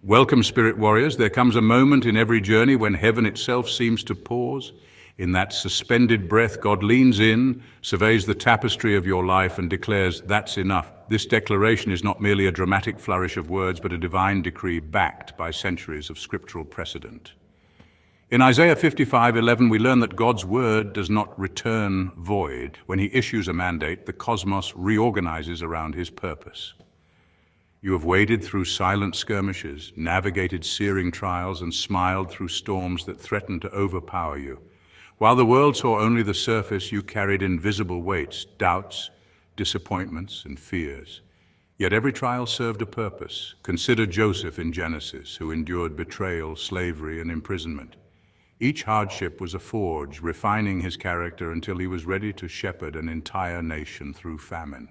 Welcome, Spirit Warriors. There comes a moment in every journey when heaven itself seems to pause. In that suspended breath, God leans in, surveys the tapestry of your life, and declares, "That's enough." This declaration is not merely a dramatic flourish of words, but a divine decree backed by centuries of scriptural precedent. In Isaiah 55:11, we learn that God's word does not return void. When he issues a mandate, the cosmos reorganizes around his purpose. You have waded through silent skirmishes, navigated searing trials, and smiled through storms that threatened to overpower you. While the world saw only the surface, you carried invisible weights, doubts, disappointments, and fears. Yet every trial served a purpose. Consider Joseph in Genesis, who endured betrayal, slavery, and imprisonment. Each hardship was a forge, refining his character until he was ready to shepherd an entire nation through famine.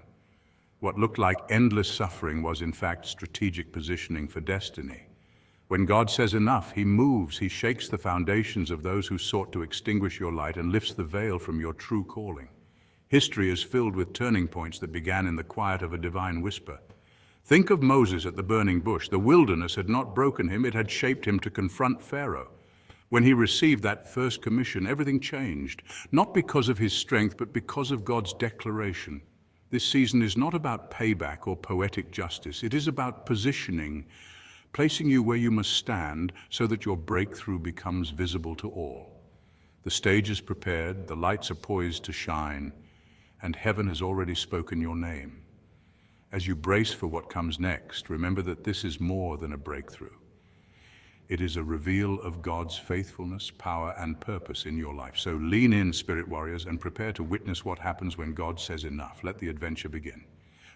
What looked like endless suffering was in fact strategic positioning for destiny. When God says enough, he moves, he shakes the foundations of those who sought to extinguish your light and lifts the veil from your true calling. History is filled with turning points that began in the quiet of a divine whisper. Think of Moses at the burning bush. The wilderness had not broken him, it had shaped him to confront Pharaoh. When he received that first commission, everything changed, not because of his strength, but because of God's declaration. This season is not about payback or poetic justice. It is about positioning, placing you where you must stand so that your breakthrough becomes visible to all. The stage is prepared, the lights are poised to shine, and heaven has already spoken your name. As you brace for what comes next, remember that this is more than a breakthrough. It is a reveal of God's faithfulness, power, and purpose in your life. So lean in, Spirit Warriors, and prepare to witness what happens when God says enough. Let the adventure begin.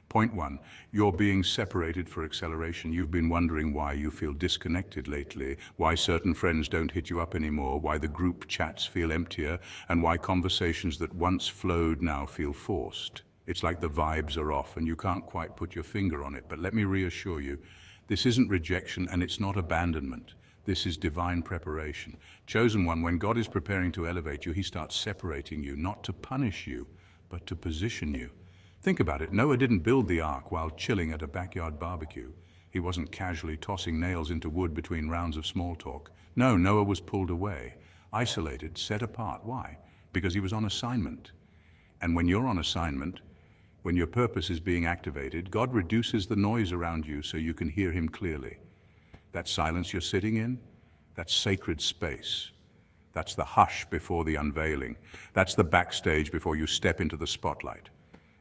Point 1, you're being separated for acceleration. You've been wondering why you feel disconnected lately, why certain friends don't hit you up anymore, why the group chats feel emptier, and why conversations that once flowed now feel forced. It's like the vibes are off and you can't quite put your finger on it. But let me reassure you, this isn't rejection and it's not abandonment. This is divine preparation. Chosen one, when God is preparing to elevate you, he starts separating you, not to punish you, but to position you. Think about it. Noah didn't build the ark while chilling at a backyard barbecue. He wasn't casually tossing nails into wood between rounds of small talk. No, Noah was pulled away, isolated, set apart. Why? Because he was on assignment. And when you're on assignment, when your purpose is being activated, God reduces the noise around you so you can hear him clearly. That silence you're sitting in, that's sacred space. That's the hush before the unveiling. That's the backstage before you step into the spotlight.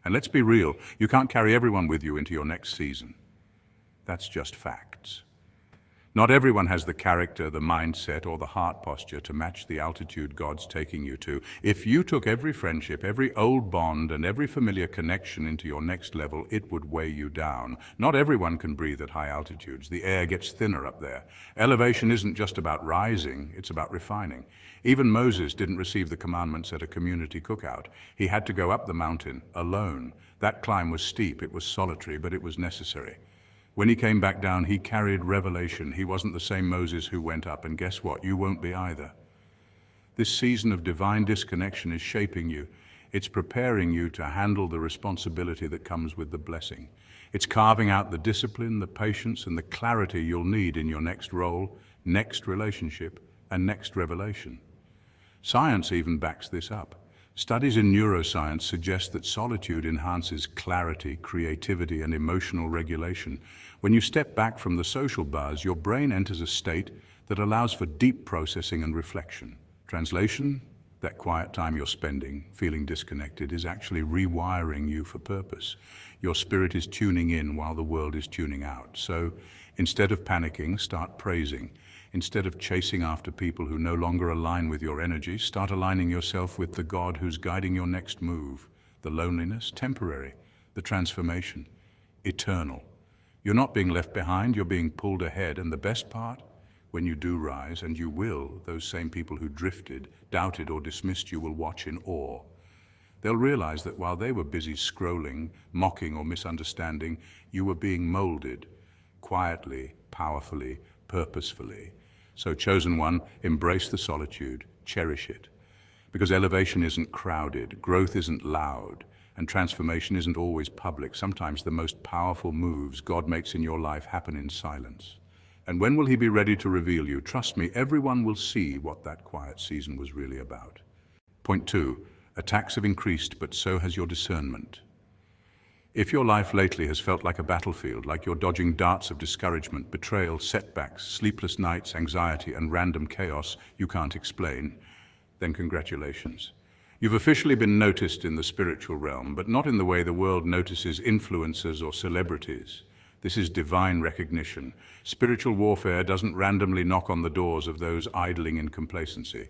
And let's be real, you can't carry everyone with you into your next season. That's just facts. Not everyone has the character, the mindset, or the heart posture to match the altitude God's taking you to. If you took every friendship, every old bond, and every familiar connection into your next level, it would weigh you down. Not everyone can breathe at high altitudes. The air gets thinner up there. Elevation isn't just about rising, it's about refining. Even Moses didn't receive the commandments at a community cookout. He had to go up the mountain alone. That climb was steep, it was solitary, but it was necessary. When he came back down, he carried revelation. He wasn't the same Moses who went up, and guess what? You won't be either. This season of divine disconnection is shaping you. It's preparing you to handle the responsibility that comes with the blessing. It's carving out the discipline, the patience, and the clarity you'll need in your next role, next relationship, and next revelation. Science even backs this up. Studies in neuroscience suggest that solitude enhances clarity, creativity, and emotional regulation. When you step back from the social buzz, your brain enters a state that allows for deep processing and reflection. Translation: that quiet time you're spending, feeling disconnected, is actually rewiring you for purpose. Your spirit is tuning in while the world is tuning out. So instead of panicking, start praising. Instead of chasing after people who no longer align with your energy, start aligning yourself with the God who's guiding your next move. The loneliness, temporary. The transformation, eternal. You're not being left behind, you're being pulled ahead. And the best part, when you do rise, and you will, those same people who drifted, doubted, or dismissed you will watch in awe. They'll realize that while they were busy scrolling, mocking, or misunderstanding, you were being molded, quietly, powerfully, purposefully. So, chosen one, embrace the solitude, cherish it. Because elevation isn't crowded, growth isn't loud, and transformation isn't always public. Sometimes the most powerful moves God makes in your life happen in silence. And when will he be ready to reveal you? Trust me, everyone will see what that quiet season was really about. Point 2. Attacks have increased, but so has your discernment. If your life lately has felt like a battlefield, like you're dodging darts of discouragement, betrayal, setbacks, sleepless nights, anxiety, and random chaos you can't explain, then congratulations. You've officially been noticed in the spiritual realm, but not in the way the world notices influencers or celebrities. This is divine recognition. Spiritual warfare doesn't randomly knock on the doors of those idling in complacency.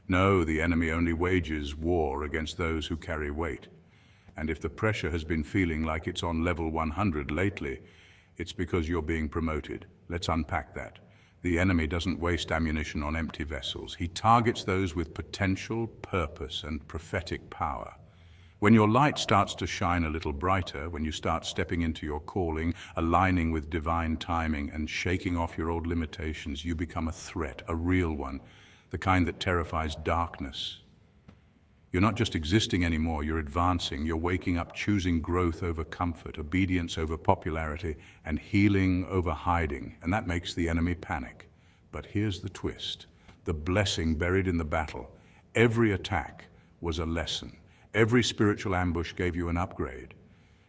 No, the enemy only wages war against those who carry weight. And if the pressure has been feeling like it's on level 100 lately, it's because you're being promoted. Let's unpack that. The enemy doesn't waste ammunition on empty vessels. He targets those with potential, purpose, and prophetic power. When your light starts to shine a little brighter, when you start stepping into your calling, aligning with divine timing, and shaking off your old limitations, you become a threat, a real one, the kind that terrifies darkness. You're not just existing anymore, you're advancing, you're waking up, choosing growth over comfort, obedience over popularity, and healing over hiding, and that makes the enemy panic. But here's the twist, the blessing buried in the battle. Every attack was a lesson. Every spiritual ambush gave you an upgrade.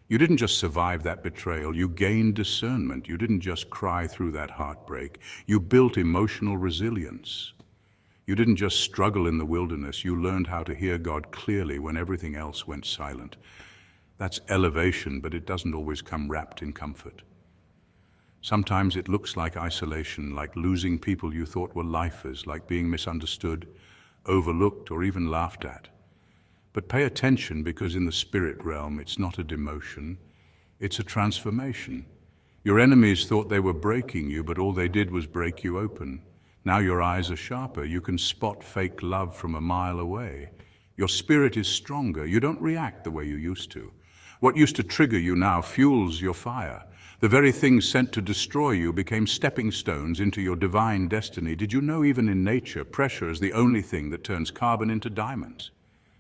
You didn't just survive that betrayal, you gained discernment. You didn't just cry through that heartbreak, you built emotional resilience. You didn't just struggle in the wilderness, you learned how to hear God clearly when everything else went silent. That's elevation, but it doesn't always come wrapped in comfort. Sometimes it looks like isolation, like losing people you thought were lifers, like being misunderstood, overlooked, or even laughed at. But pay attention, because in the spirit realm, it's not a demotion, it's a transformation. Your enemies thought they were breaking you, but all they did was break you open. Now your eyes are sharper. You can spot fake love from a mile away. Your spirit is stronger. You don't react the way you used to. What used to trigger you now fuels your fire. The very things sent to destroy you became stepping stones into your divine destiny. Did you know even in nature, pressure is the only thing that turns carbon into diamonds?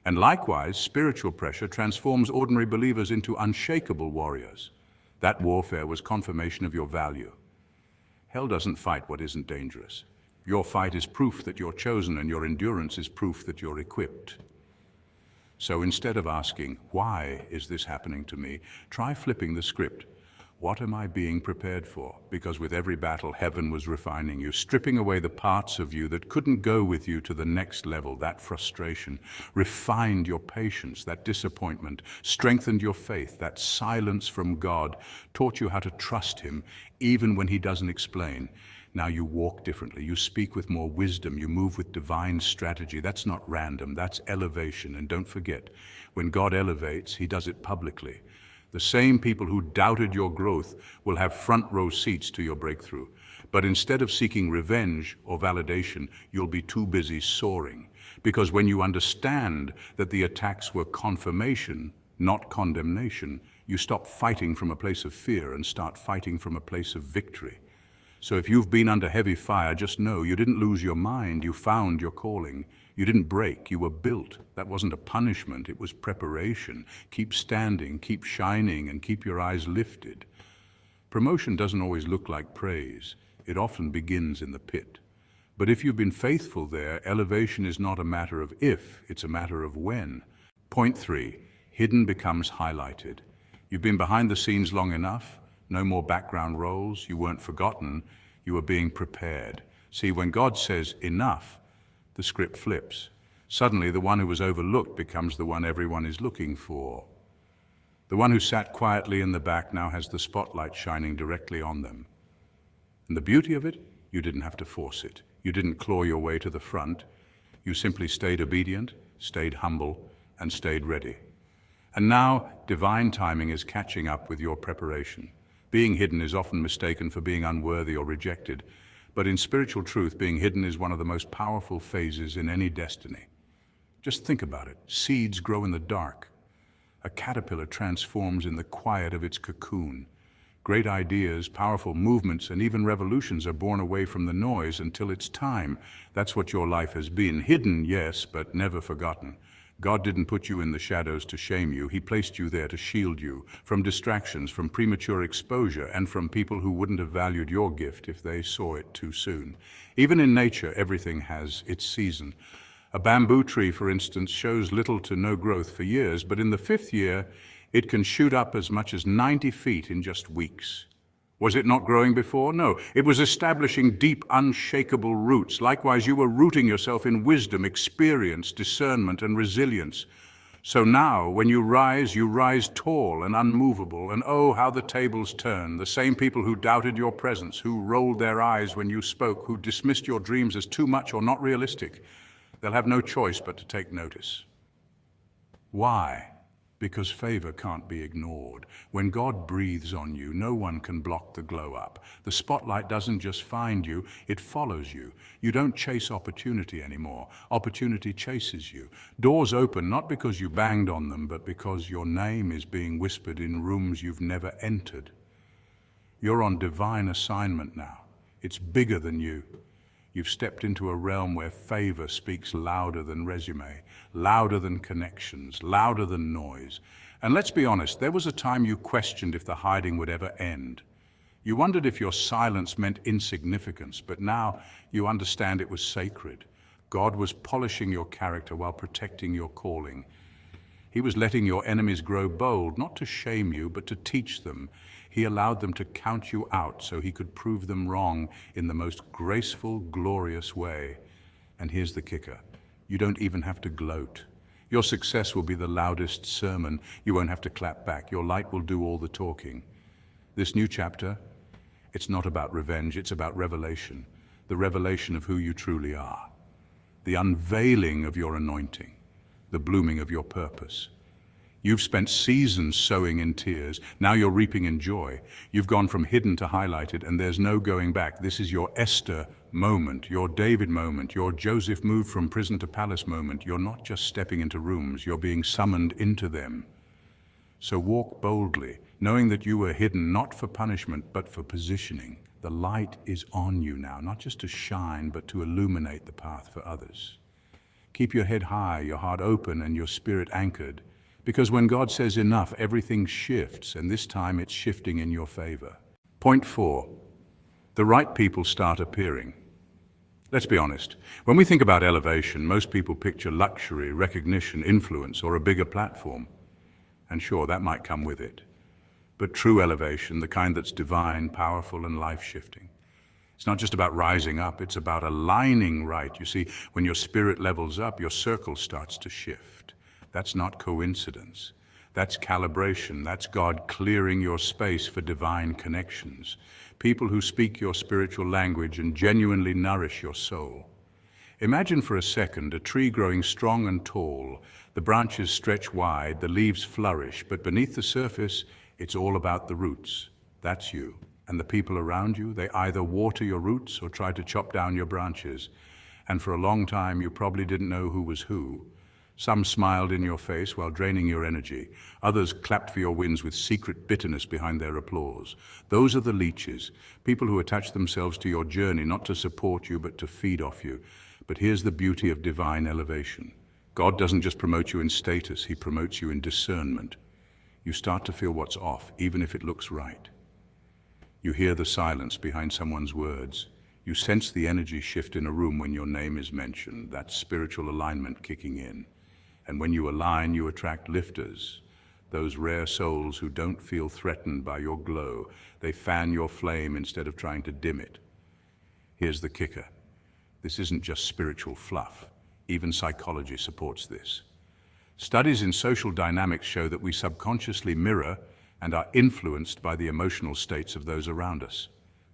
And likewise, spiritual pressure transforms ordinary believers into unshakable warriors. That warfare was confirmation of your value. Hell doesn't fight what isn't dangerous. Your fight is proof that you're chosen, and your endurance is proof that you're equipped. So instead of asking, why is this happening to me, try flipping the script. What am I being prepared for? Because with every battle, heaven was refining you, stripping away the parts of you that couldn't go with you to the next level. That frustration refined your patience, that disappointment strengthened your faith, that silence from God taught you how to trust Him even when He doesn't explain. Now you walk differently, you speak with more wisdom, you move with divine strategy. That's not random, that's elevation. And don't forget, when God elevates, He does it publicly. The same people who doubted your growth will have front row seats to your breakthrough. But instead of seeking revenge or validation, you'll be too busy soaring. Because when you understand that the attacks were confirmation, not condemnation, you stop fighting from a place of fear and start fighting from a place of victory. So if you've been under heavy fire, just know you didn't lose your mind, you found your calling. You didn't break, you were built. That wasn't a punishment, it was preparation. Keep standing, keep shining, and keep your eyes lifted. Promotion doesn't always look like praise. It often begins in the pit. But if you've been faithful there, elevation is not a matter of if, it's a matter of when. Point 3, hidden becomes highlighted. You've been behind the scenes long enough. No more background roles, you weren't forgotten, you were being prepared. See, when God says enough, the script flips. Suddenly, the one who was overlooked becomes the one everyone is looking for. The one who sat quietly in the back now has the spotlight shining directly on them. And the beauty of it, you didn't have to force it. You didn't claw your way to the front. You simply stayed obedient, stayed humble, and stayed ready. And now, divine timing is catching up with your preparation. Being hidden is often mistaken for being unworthy or rejected, but in spiritual truth, being hidden is one of the most powerful phases in any destiny. Just think about it. Seeds grow in the dark. A caterpillar transforms in the quiet of its cocoon. Great ideas, powerful movements, and even revolutions are born away from the noise until it's time. That's what your life has been. Hidden, yes, but never forgotten. God didn't put you in the shadows to shame you. He placed you there to shield you from distractions, from premature exposure, and from people who wouldn't have valued your gift if they saw it too soon. Even in nature, everything has its season. A bamboo tree, for instance, shows little to no growth for years, but in the 5th year, it can shoot up as much as 90 feet in just weeks. Was it not growing before? No. It was establishing deep, unshakable roots. Likewise, you were rooting yourself in wisdom, experience, discernment, and resilience. So now, when you rise tall and unmovable, and oh, how the tables turn. The same people who doubted your presence, who rolled their eyes when you spoke, who dismissed your dreams as too much or not realistic, they'll have no choice but to take notice. Why? Because favor can't be ignored. When God breathes on you, no one can block the glow up. The spotlight doesn't just find you, it follows you. You don't chase opportunity anymore. Opportunity chases you. Doors open not because you banged on them, but because your name is being whispered in rooms you've never entered. You're on divine assignment now. It's bigger than you. You've stepped into a realm where favor speaks louder than resume, louder than connections, louder than noise. And let's be honest, there was a time you questioned if the hiding would ever end. You wondered if your silence meant insignificance, but now you understand it was sacred. God was polishing your character while protecting your calling. He was letting your enemies grow bold, not to shame you, but to teach them. He allowed them to count you out so he could prove them wrong in the most graceful, glorious way. And here's the kicker. You don't even have to gloat. Your success will be the loudest sermon. You won't have to clap back. Your light will do all the talking. This new chapter, it's not about revenge, it's about revelation. The revelation of who you truly are. The unveiling of your anointing. The blooming of your purpose. You've spent seasons sowing in tears. Now you're reaping in joy. You've gone from hidden to highlighted, and there's no going back. This is your Esther moment, your David moment, your Joseph moved from prison to palace moment. You're not just stepping into rooms, you're being summoned into them. So walk boldly, knowing that you were hidden not for punishment, but for positioning. The light is on you now, not just to shine, but to illuminate the path for others. Keep your head high, your heart open, and your spirit anchored. Because when God says enough, everything shifts, and this time it's shifting in your favor. Point 4. The right people start appearing. Let's be honest. When we think about elevation, most people picture luxury, recognition, influence, or a bigger platform. And sure, that might come with it. But true elevation, the kind that's divine, powerful, and life-shifting. It's not just about rising up, it's about aligning right. You see, when your spirit levels up, your circle starts to shift. That's not coincidence. That's calibration. That's God clearing your space for divine connections. People who speak your spiritual language and genuinely nourish your soul. Imagine for a second a tree growing strong and tall. The branches stretch wide, the leaves flourish, but beneath the surface, it's all about the roots. That's you. And the people around you, they either water your roots or try to chop down your branches. And for a long time, you probably didn't know who was who. Some smiled in your face while draining your energy. Others clapped for your wins with secret bitterness behind their applause. Those are the leeches, people who attach themselves to your journey, not to support you, but to feed off you. But here's the beauty of divine elevation. God doesn't just promote you in status, he promotes you in discernment. You start to feel what's off, even if it looks right. You hear the silence behind someone's words. You sense the energy shift in a room when your name is mentioned, that spiritual alignment kicking in. And when you align, you attract lifters, those rare souls who don't feel threatened by your glow. They fan your flame instead of trying to dim it. Here's the kicker. This isn't just spiritual fluff. Even psychology supports this. Studies in social dynamics show that we subconsciously mirror and are influenced by the emotional states of those around us.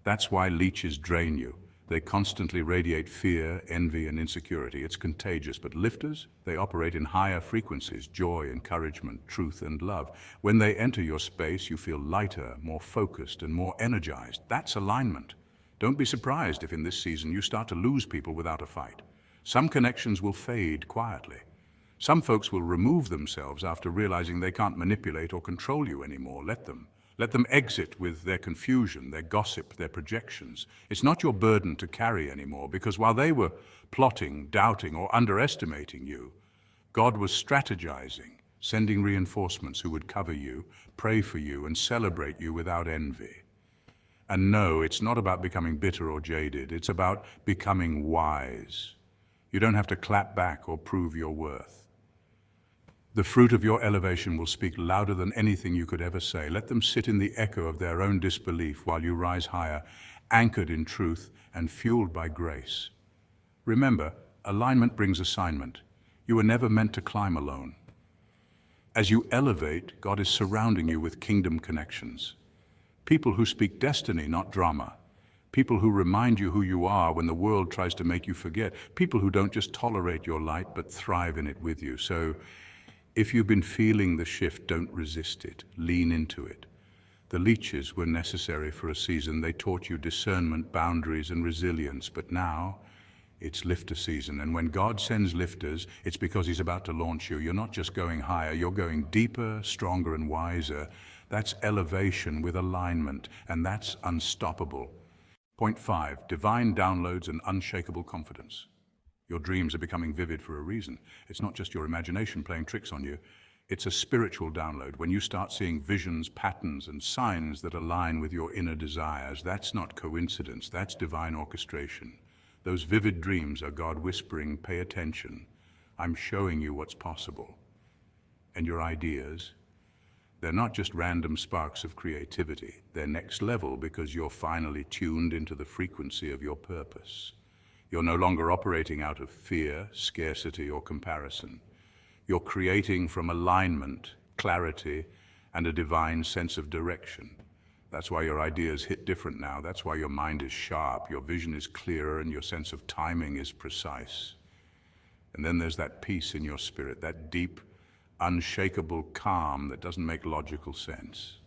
That's why leeches drain you. They constantly radiate fear, envy, and insecurity. It's contagious, but lifters, they operate in higher frequencies, joy, encouragement, truth, and love. When they enter your space, you feel lighter, more focused, and more energized. That's alignment. Don't be surprised if in this season you start to lose people without a fight. Some connections will fade quietly. Some folks will remove themselves after realizing they can't manipulate or control you anymore. Let them. Let them exit with their confusion, their gossip, their projections. It's not your burden to carry anymore, because while they were plotting, doubting, or underestimating you, God was strategizing, sending reinforcements who would cover you, pray for you, and celebrate you without envy. And no, it's not about becoming bitter or jaded. It's about becoming wise. You don't have to clap back or prove your worth. The fruit of your elevation will speak louder than anything you could ever say. Let them sit in the echo of their own disbelief while you rise higher, anchored in truth and fueled by grace. Remember, alignment brings assignment. You were never meant to climb alone. As you elevate, God is surrounding you with kingdom connections. People who speak destiny, not drama. People who remind you who you are when the world tries to make you forget. People who don't just tolerate your light, but thrive in it with you. So, if you've been feeling the shift, don't resist it. Lean into it. The leeches were necessary for a season. They taught you discernment, boundaries, and resilience. But now, it's lifter season. And when God sends lifters, it's because He's about to launch you. You're not just going higher, you're going deeper, stronger, and wiser. That's elevation with alignment, and that's unstoppable. Point 5, divine downloads and unshakable confidence. Your dreams are becoming vivid for a reason. It's not just your imagination playing tricks on you. It's a spiritual download. When you start seeing visions, patterns, and signs that align with your inner desires, that's not coincidence, that's divine orchestration. Those vivid dreams are God whispering, pay attention. I'm showing you what's possible. And your ideas, they're not just random sparks of creativity. They're next level because you're finally tuned into the frequency of your purpose. You're no longer operating out of fear, scarcity, or comparison. You're creating from alignment, clarity, and a divine sense of direction. That's why your ideas hit different now. That's why your mind is sharp, your vision is clearer, and your sense of timing is precise. And then there's that peace in your spirit, that deep, unshakable calm that doesn't make logical sense.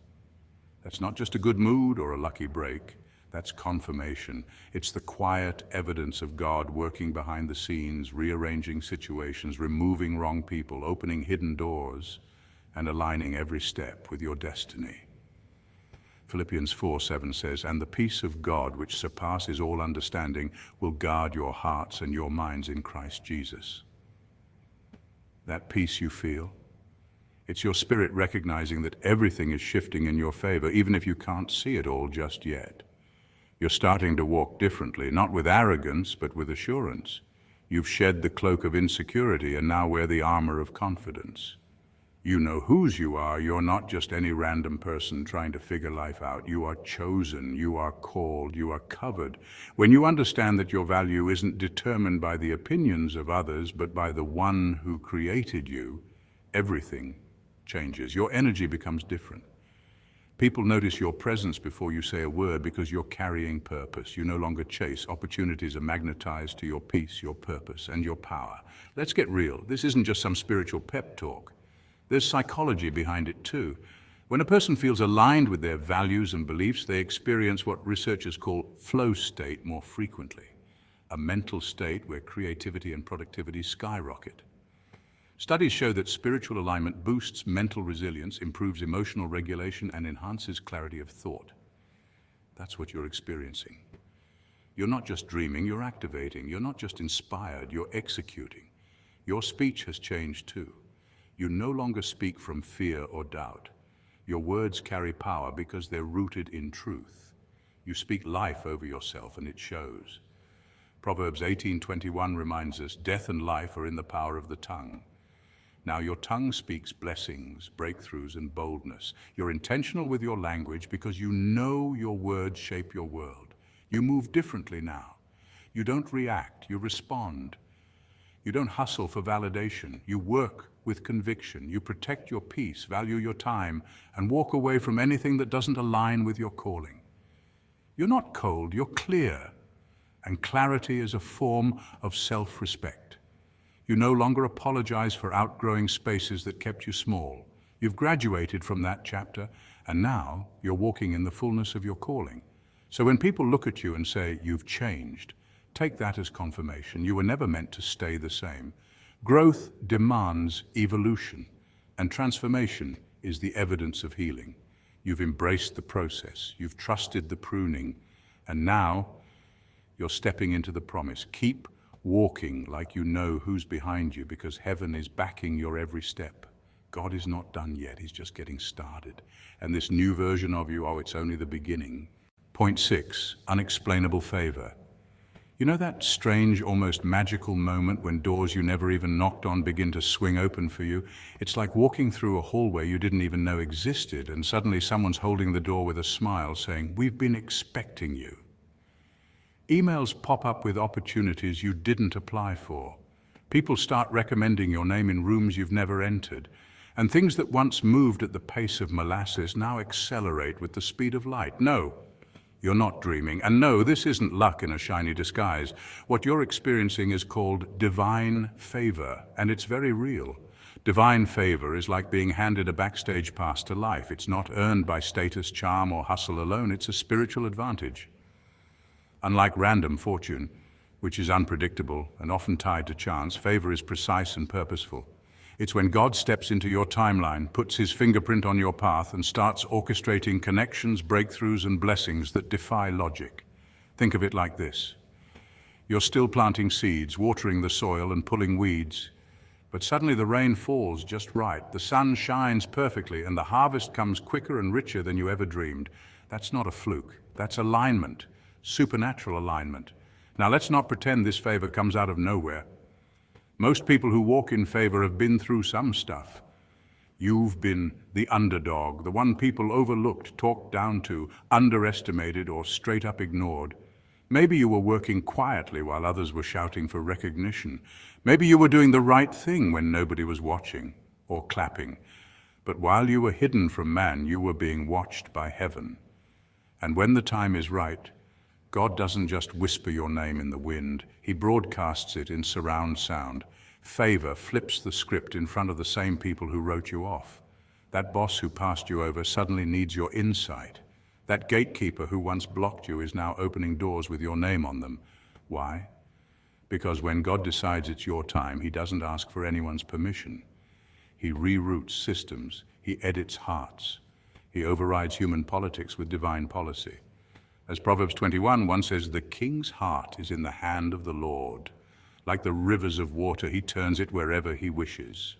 That's not just a good mood or a lucky break. That's confirmation. It's the quiet evidence of God working behind the scenes, rearranging situations, removing wrong people, opening hidden doors, and aligning every step with your destiny. Philippians 4:7 says, "And the peace of God, which surpasses all understanding, will guard your hearts and your minds in Christ Jesus." That peace you feel, it's your spirit recognizing that everything is shifting in your favor, even if you can't see it all just yet. You're starting to walk differently, not with arrogance, but with assurance. You've shed the cloak of insecurity and now wear the armor of confidence. You know whose you are. You're not just any random person trying to figure life out. You are chosen, you are called, you are covered. When you understand that your value isn't determined by the opinions of others, but by the one who created you, everything changes. Your energy becomes different. People notice your presence before you say a word because you're carrying purpose. You no longer chase. Opportunities are magnetized to your peace, your purpose, and your power. Let's get real. This isn't just some spiritual pep talk. There's psychology behind it too. When a person feels aligned with their values and beliefs, they experience what researchers call flow state more frequently, a mental state where creativity and productivity skyrocket. Studies show that spiritual alignment boosts mental resilience, improves emotional regulation, and enhances clarity of thought. That's what you're experiencing. You're not just dreaming, you're activating. You're not just inspired, you're executing. Your speech has changed too. You no longer speak from fear or doubt. Your words carry power because they're rooted in truth. You speak life over yourself and it shows. Proverbs 18:21 reminds us, death and life are in the power of the tongue. Now your tongue speaks blessings, breakthroughs, and boldness. You're intentional with your language because you know your words shape your world. You move differently now. You don't react, you respond. You don't hustle for validation. You work with conviction. You protect your peace, value your time, and walk away from anything that doesn't align with your calling. You're not cold, you're clear. And clarity is a form of self-respect. You no longer apologize for outgrowing spaces that kept you small. You've graduated from that chapter, and now you're walking in the fullness of your calling. So when people look at you and say, you've changed, take that as confirmation. You were never meant to stay the same. Growth demands evolution, and transformation is the evidence of healing. You've embraced the process, you've trusted the pruning, and now you're stepping into the promise. Keep walking like you know who's behind you because heaven is backing your every step. God is not done yet, he's just getting started. And this new version of you, oh, it's only the beginning. Point 6, unexplainable favor. You know that strange, almost magical moment when doors you never even knocked on begin to swing open for you? It's like walking through a hallway you didn't even know existed, and suddenly someone's holding the door with a smile saying, "We've been expecting you." Emails pop up with opportunities you didn't apply for. People start recommending your name in rooms you've never entered. And things that once moved at the pace of molasses now accelerate with the speed of light. No, you're not dreaming. And no, this isn't luck in a shiny disguise. What you're experiencing is called divine favor, and it's very real. Divine favor is like being handed a backstage pass to life. It's not earned by status, charm, or hustle alone. It's a spiritual advantage. Unlike random fortune, which is unpredictable and often tied to chance, favor is precise and purposeful. It's when God steps into your timeline, puts his fingerprint on your path, and starts orchestrating connections, breakthroughs, and blessings that defy logic. Think of it like this. You're still planting seeds, watering the soil, and pulling weeds, but suddenly the rain falls just right, the sun shines perfectly, and the harvest comes quicker and richer than you ever dreamed. That's not a fluke. That's alignment, supernatural alignment. Now let's not pretend this favor comes out of nowhere. Most people who walk in favor have been through some stuff. You've been the underdog, the one people overlooked, talked down to, underestimated, or straight up ignored. Maybe you were working quietly while others were shouting for recognition. Maybe you were doing the right thing when nobody was watching or clapping. But while you were hidden from man, you were being watched by heaven. And when the time is right, God doesn't just whisper your name in the wind, he broadcasts it in surround sound. Favor flips the script in front of the same people who wrote you off. That boss who passed you over suddenly needs your insight. That gatekeeper who once blocked you is now opening doors with your name on them. Why? Because when God decides it's your time, he doesn't ask for anyone's permission. He reroutes systems, he edits hearts. He overrides human politics with divine policy. As Proverbs 21 says, the king's heart is in the hand of the Lord. Like the rivers of water, he turns it wherever he wishes.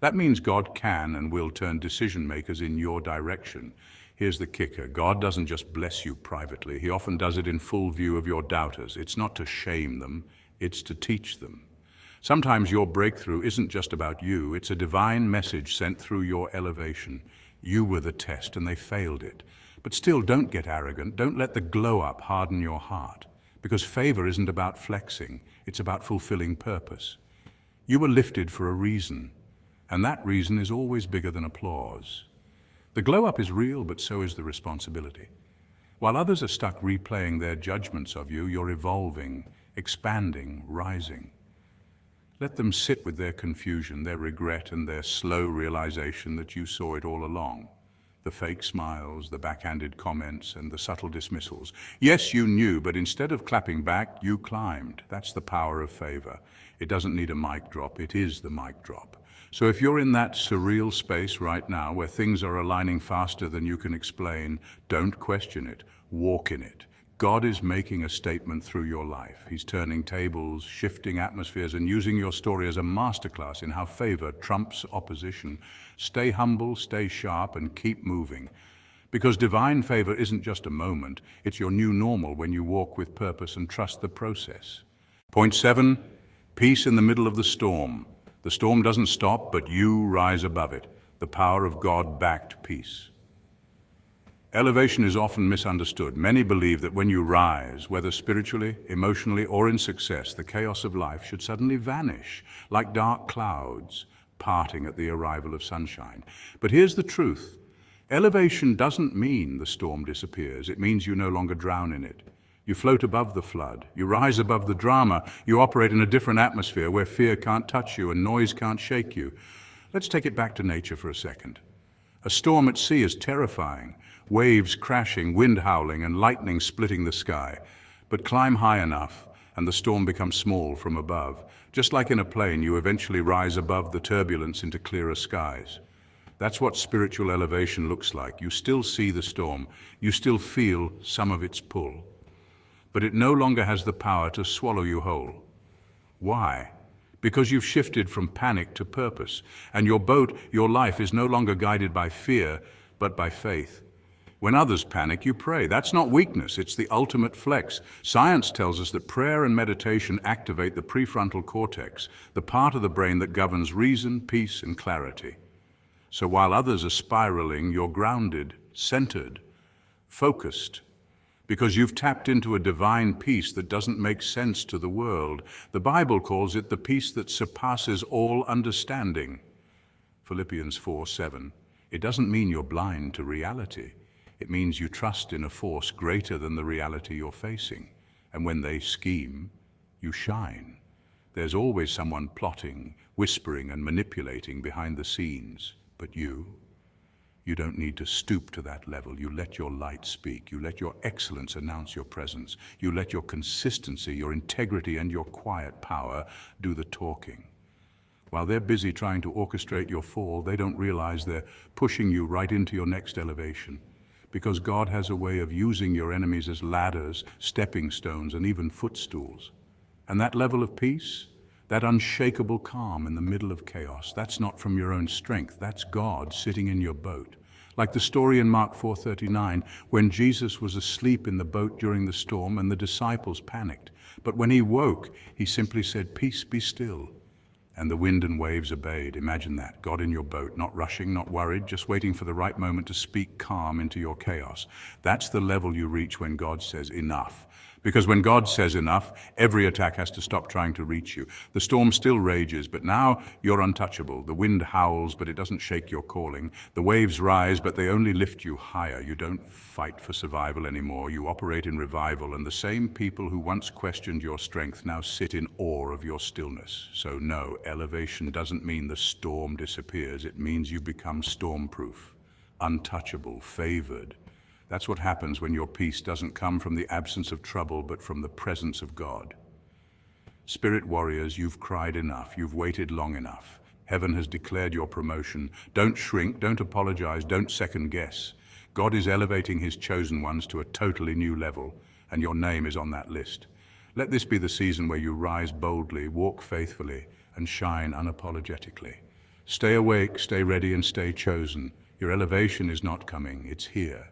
That means God can and will turn decision makers in your direction. Here's the kicker. God doesn't just bless you privately. He often does it in full view of your doubters. It's not to shame them, it's to teach them. Sometimes your breakthrough isn't just about you. It's a divine message sent through your elevation. You were the test and they failed it. But still, don't get arrogant. Don't let the glow up harden your heart. Because favor isn't about flexing. It's about fulfilling purpose. You were lifted for a reason, and that reason is always bigger than applause. The glow up is real, but so is the responsibility. While others are stuck replaying their judgments of you, you're evolving, expanding, rising. Let them sit with their confusion, their regret, and their slow realization that you saw it all along. The fake smiles, the backhanded comments, and the subtle dismissals. Yes, you knew, but instead of clapping back, you climbed. That's the power of favor. It doesn't need a mic drop, it is the mic drop. So if you're in that surreal space right now where things are aligning faster than you can explain, don't question it, walk in it. God is making a statement through your life. He's turning tables, shifting atmospheres, and using your story as a masterclass in how favor trumps opposition. Stay humble, stay sharp, and keep moving. Because divine favor isn't just a moment, it's your new normal when you walk with purpose and trust the process. Point 7, peace in the middle of the storm. The storm doesn't stop, but you rise above it. The power of God-backed peace. Elevation is often misunderstood. Many believe that when you rise, whether spiritually, emotionally, or in success, the chaos of life should suddenly vanish, like dark clouds parting at the arrival of sunshine. But here's the truth. Elevation doesn't mean the storm disappears. It means you no longer drown in it. You float above the flood. You rise above the drama. You operate in a different atmosphere where fear can't touch you and noise can't shake you. Let's take it back to nature for a second. A storm at sea is terrifying. Waves crashing, wind howling, and lightning splitting the sky. But climb high enough, and the storm becomes small from above. Just like in a plane, you eventually rise above the turbulence into clearer skies. That's what spiritual elevation looks like. You still see the storm. You still feel some of its pull. But it no longer has the power to swallow you whole. Why? Because you've shifted from panic to purpose, and your boat, your life, is no longer guided by fear, but by faith. When others panic, you pray. That's not weakness, it's the ultimate flex. Science tells us that prayer and meditation activate the prefrontal cortex, the part of the brain that governs reason, peace, and clarity. So while others are spiraling, you're grounded, centered, focused, because you've tapped into a divine peace that doesn't make sense to the world. The Bible calls it the peace that surpasses all understanding. Philippians 4:7. It doesn't mean you're blind to reality. It means you trust in a force greater than the reality you're facing. And when they scheme, you shine. There's always someone plotting, whispering, and manipulating behind the scenes. But you don't need to stoop to that level. You let your light speak. You let your excellence announce your presence. You let your consistency, your integrity, and your quiet power do the talking. While they're busy trying to orchestrate your fall, they don't realize they're pushing you right into your next elevation. Because God has a way of using your enemies as ladders, stepping stones, and even footstools. And that level of peace, that unshakable calm in the middle of chaos, that's not from your own strength. That's God sitting in your boat. Like the story in Mark 4:39, when Jesus was asleep in the boat during the storm and the disciples panicked. But when he woke, he simply said, "Peace, be still." And the wind and waves obeyed. Imagine that, God in your boat, not rushing, not worried, just waiting for the right moment to speak calm into your chaos. That's the level you reach when God says enough. Because when God says enough, every attack has to stop trying to reach you. The storm still rages, but now you're untouchable. The wind howls, but it doesn't shake your calling. The waves rise, but they only lift you higher. You don't fight for survival anymore. You operate in revival, and the same people who once questioned your strength now sit in awe of your stillness. So no, elevation doesn't mean the storm disappears. It means you become storm-proof, untouchable, favored. That's what happens when your peace doesn't come from the absence of trouble, but from the presence of God. Spirit warriors, you've cried enough. You've waited long enough. Heaven has declared your promotion. Don't shrink, don't apologize, don't second guess. God is elevating his chosen ones to a totally new level, and your name is on that list. Let this be the season where you rise boldly, walk faithfully, and shine unapologetically. Stay awake, stay ready, and stay chosen. Your elevation is not coming, it's here.